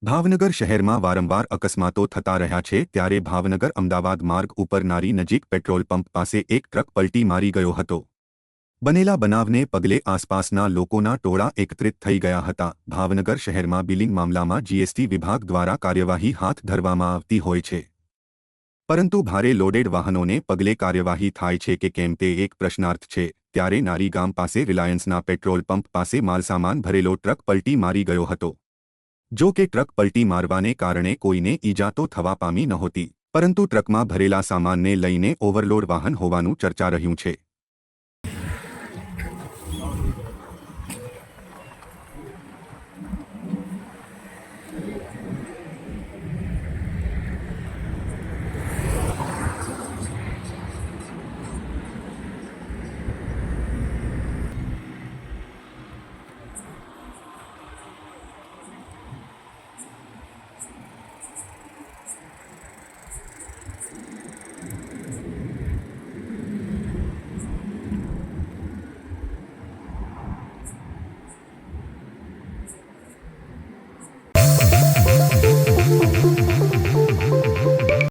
ભાવનગર શહેરમાં વારંવાર અકસ્માતો થતા રહ્યા છે ત્યારે ભાવનગર અમદાવાદ માર્ગ ઉપર નારી નજીક પેટ્રોલ પંપ પાસે એક ટ્રક પલટી મારી ગયો હતો। બનેલા બનાવને પગલે આસપાસના લોકોના ટોળા એકત્રિત થઈ ગયા હતા। ભાવનગર શહેરમાં બિલિંગ મામલામાં જીએસટી વિભાગ દ્વારા કાર્યવાહી હાથ ધરવામાં આવતી હોય છે, પરંતુ ભારે લોડેડ વાહનોને પગલે કાર્યવાહી થાય છે કે કેમ તે એક પ્રશ્નાર્થ છે। ત્યારે નારી ગામ પાસે રિલાયન્સના પેટ્રોલ પંપ પાસે માલસામાન ભરેલો ટ્રક પલટી મારી ગયો હતો। જો કે ટ્રક પલટી મારવાને કારણે કોઈને ઈજા તો થવા પામી નહોતી, પરંતુ ટ્રકમાં ભરેલા સામાનને લઈને ઓવરલોડ વાહન હોવાનું ચર્ચા રહ્યું છે।